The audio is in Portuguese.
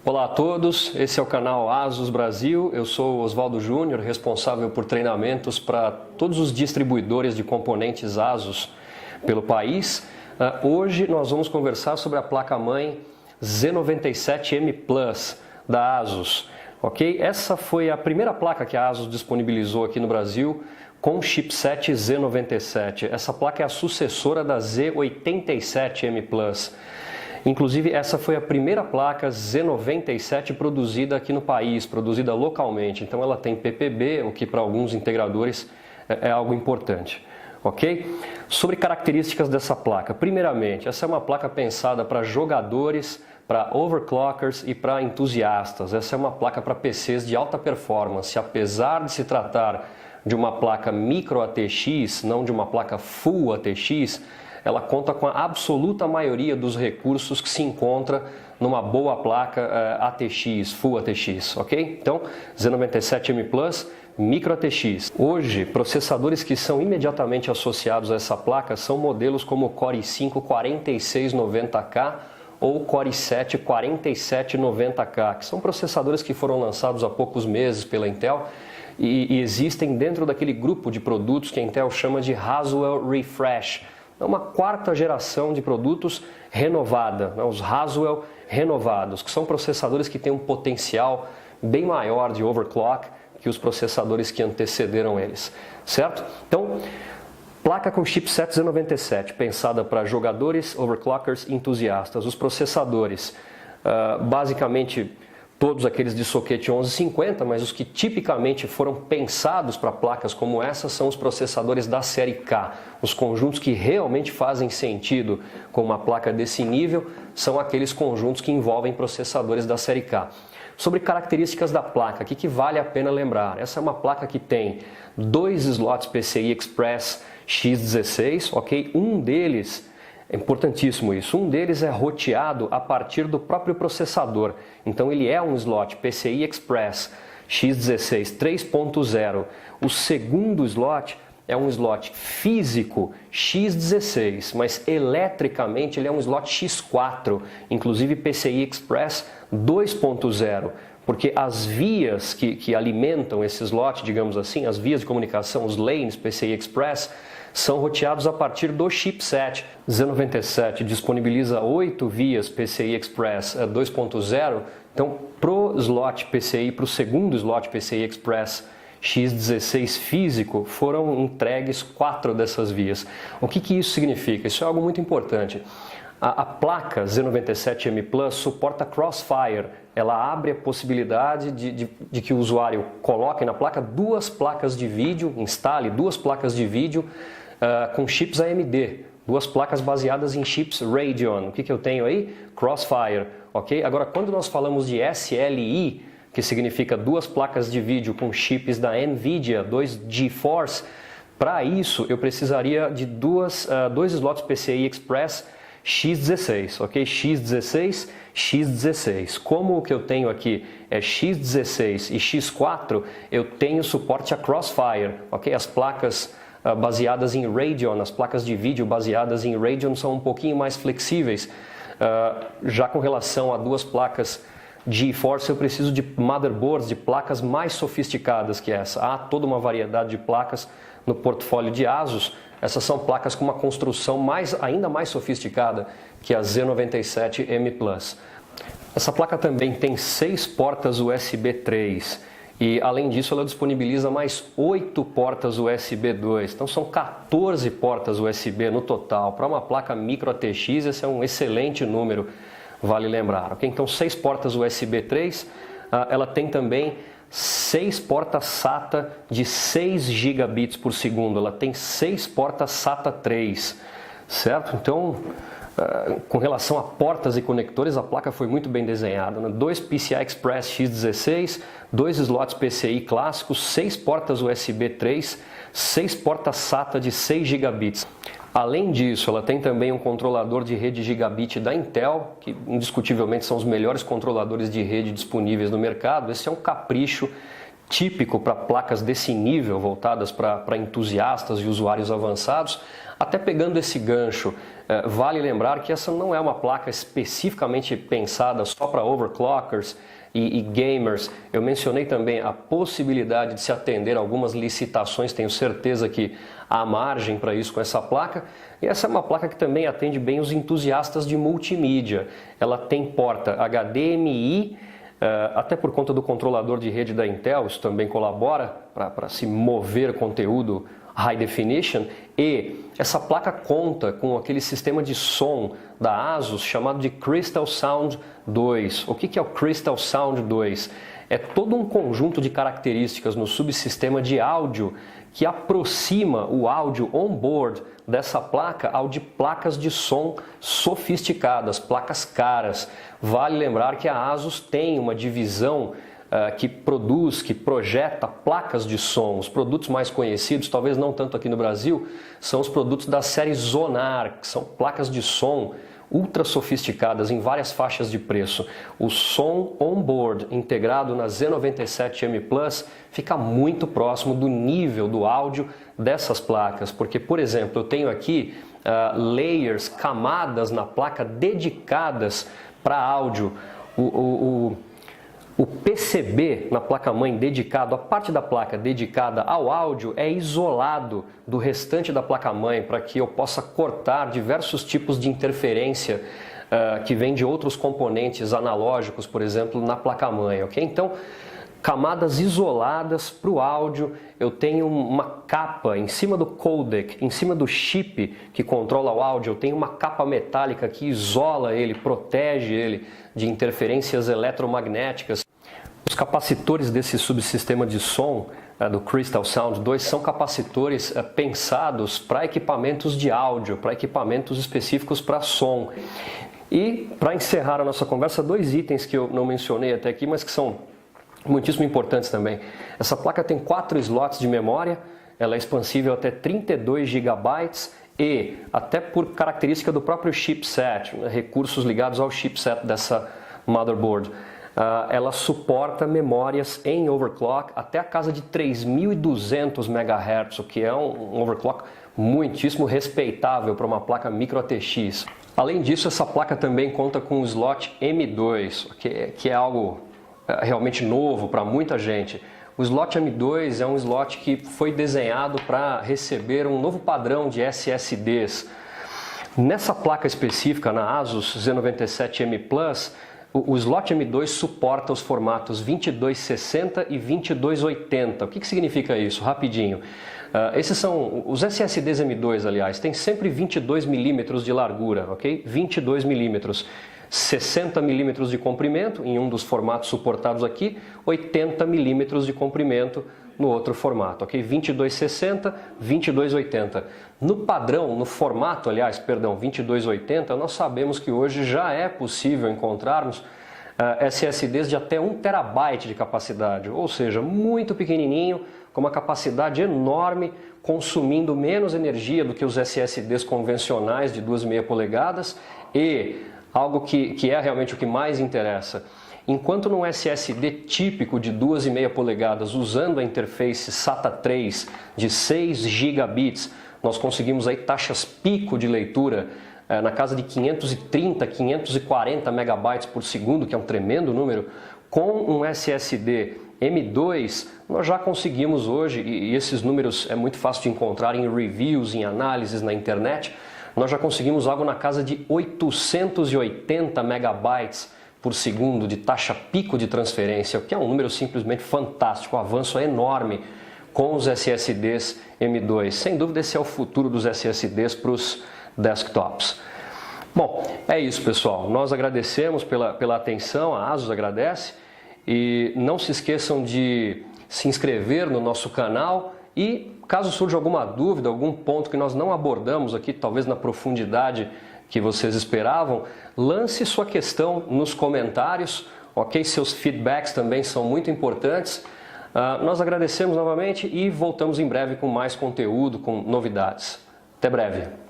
Olá a todos, esse é o canal ASUS Brasil, eu sou Oswaldo Júnior, responsável por treinamentos para todos os distribuidores de componentes ASUS pelo país. Hoje nós vamos conversar sobre a placa-mãe Z97M Plus da ASUS. Ok? Essa foi a primeira placa que a ASUS disponibilizou aqui no Brasil com o chipset Z97. Essa placa é a sucessora da Z87M Plus. Inclusive, essa foi a primeira placa Z97 produzida aqui no país, produzida localmente. Então, ela tem PPB, o que para alguns integradores é algo importante. Ok? Sobre características dessa placa. Primeiramente, essa é uma placa pensada para jogadores, para overclockers e para entusiastas. Essa é uma placa para PCs de alta performance. Apesar de se tratar de uma placa micro ATX, não de uma placa full ATX, ela conta com a absoluta maioria dos recursos que se encontra numa boa placa ATX, Full ATX, ok? Então, Z97M Plus, Micro ATX. Hoje, processadores que são imediatamente associados a essa placa são modelos como o Core i5 4690K ou Core i7 4790K, que são processadores que foram lançados há poucos meses pela Intel e existem dentro daquele grupo de produtos que a Intel chama de Haswell Refresh. É uma quarta geração de produtos renovada, os Haswell renovados, que são processadores que têm um potencial bem maior de overclock que os processadores que antecederam eles, certo? Então, placa com chipset Z97, pensada para jogadores, overclockers, entusiastas. Os processadores, basicamente, todos aqueles de soquete 1150, mas os que tipicamente foram pensados para placas como essa são os processadores da série K. Os conjuntos que realmente fazem sentido com uma placa desse nível são aqueles conjuntos que envolvem processadores da série K. Sobre características da placa, o que vale a pena lembrar? Essa é uma placa que tem 2 slots PCI Express X16, ok? Um deles, é importantíssimo isso, um deles é roteado a partir do próprio processador. Então ele é um slot PCI Express X16 3.0. O segundo slot é um slot físico X16, mas eletricamente ele é um slot X4, inclusive PCI Express 2.0. Porque as vias que alimentam esse slot, digamos assim, as vias de comunicação, os lanes PCI Express, são roteados a partir do chipset. Z97 disponibiliza 8 vias PCI Express 2.0, então pro slot PCI, para o segundo slot PCI Express X16 físico, foram entregues 4 dessas vias. O que isso significa? Isso é algo muito importante. A placa Z97M Plus suporta Crossfire. Ela abre a possibilidade de que o usuário coloque na placa 2 placas de vídeo, instale 2 placas de vídeo com chips AMD, 2 placas baseadas em chips Radeon. O que eu tenho aí? Crossfire, ok? Agora, quando nós falamos de SLI, que significa 2 placas de vídeo com chips da NVIDIA, 2 GeForce, para isso eu precisaria de 2 slots PCI Express X16, ok? X16, X16. Como o que eu tenho aqui é X16 e X4, eu tenho suporte a Crossfire, ok? As placas baseadas em Radeon, as placas de vídeo baseadas em Radeon são um pouquinho mais flexíveis. Já com relação a 2 placas GeForce, eu preciso de motherboards, de placas mais sofisticadas que essa. Há toda uma variedade de placas no portfólio de ASUS. Essas são placas com uma construção ainda mais sofisticada que a Z97M Plus. Essa placa também tem 6 portas USB 3 e, além disso, ela disponibiliza mais 8 portas USB 2. Então, são 14 portas USB no total. Para uma placa micro ATX, esse é um excelente número, vale lembrar. Okay? Então, 6 portas USB 3, ela tem também 6 portas SATA de 6 gigabits por segundo. Ela tem 6 portas SATA 3, certo? Então, com relação a portas e conectores, a placa foi muito bem desenhada. 2 PCI Express X16, 2 slots PCI clássicos, 6 portas USB 3, 6 portas SATA de 6 gigabits. Além disso, ela tem também um controlador de rede gigabit da Intel, que indiscutivelmente são os melhores controladores de rede disponíveis no mercado. Esse é um capricho típico para placas desse nível, voltadas para entusiastas e usuários avançados. Até pegando esse gancho, vale lembrar que essa não é uma placa especificamente pensada só para overclockers e gamers. Eu mencionei também a possibilidade de se atender a algumas licitações, tenho certeza que há margem para isso com essa placa. E essa é uma placa que também atende bem os entusiastas de multimídia. Ela tem porta HDMI, até por conta do controlador de rede da Intel, isso também colabora para se mover conteúdo High Definition, e essa placa conta com aquele sistema de som da ASUS chamado de Crystal Sound 2. O que é o Crystal Sound 2? É todo um conjunto de características no subsistema de áudio que aproxima o áudio on-board dessa placa ao de placas de som sofisticadas, placas caras. Vale lembrar que a ASUS tem uma divisão que produz, que projeta placas de som. Os produtos mais conhecidos, talvez não tanto aqui no Brasil, são os produtos da série Zonar, que são placas de som ultra sofisticadas em várias faixas de preço. O som on-board integrado na Z97M Plus fica muito próximo do nível do áudio dessas placas, porque, por exemplo, eu tenho aqui layers, camadas na placa dedicadas para áudio. O PCB na placa-mãe dedicado, a parte da placa dedicada ao áudio é isolado do restante da placa-mãe para que eu possa cortar diversos tipos de interferência que vem de outros componentes analógicos, por exemplo, na placa-mãe, ok? Então, camadas isoladas para o áudio, eu tenho uma capa em cima do codec, em cima do chip que controla o áudio, eu tenho uma capa metálica que isola ele, protege ele de interferências eletromagnéticas. Os capacitores desse subsistema de som do Crystal Sound 2 são capacitores pensados para equipamentos de áudio, para equipamentos específicos para som. E para encerrar a nossa conversa, dois itens que eu não mencionei até aqui, mas que são muitíssimo importantes também. Essa placa tem 4 slots de memória, ela é expansível até 32 GB e, até por característica do próprio chipset, recursos ligados ao chipset dessa motherboard, ela suporta memórias em overclock até a casa de 3.200 MHz, o que é um overclock muitíssimo respeitável para uma placa micro ATX. Além disso, essa placa também conta com o slot M2, que é algo realmente novo para muita gente. O slot M2 é um slot que foi desenhado para receber um novo padrão de SSDs. Nessa placa específica, na ASUS Z97M Plus, o slot M2 suporta os formatos 2260 e 2280. O que significa isso? Rapidinho. Esses são os SSDs M2, aliás, tem sempre 22 milímetros de largura, ok? 22 milímetros. 60 milímetros de comprimento em um dos formatos suportados aqui, 80 milímetros de comprimento no outro formato, ok? 2260, 2280. No padrão, no formato, aliás, perdão, 2280, nós sabemos que hoje já é possível encontrarmos SSDs de até 1 terabyte de capacidade, ou seja, muito pequenininho, com uma capacidade enorme, consumindo menos energia do que os SSDs convencionais de 2,5 polegadas e algo que é realmente o que mais interessa. Enquanto num SSD típico de 2,5 polegadas, usando a interface SATA 3 de 6 gigabits, nós conseguimos aí taxas pico de leitura na casa de 530, 540 megabytes por segundo, que é um tremendo número. Com um SSD M2, nós já conseguimos hoje, e esses números é muito fácil de encontrar em reviews, em análises na internet, nós já conseguimos algo na casa de 880 megabytes por segundo de taxa pico de transferência, o que é um número simplesmente fantástico, um avanço enorme com os SSDs M2. Sem dúvida esse é o futuro dos SSDs para os desktops. Bom, é isso pessoal, nós agradecemos pela atenção, a ASUS agradece, e não se esqueçam de se inscrever no nosso canal e caso surja alguma dúvida, algum ponto que nós não abordamos aqui, talvez na profundidade que vocês esperavam, lance sua questão nos comentários, ok? Seus feedbacks também são muito importantes. Nós agradecemos novamente e voltamos em breve com mais conteúdo, com novidades. Até breve!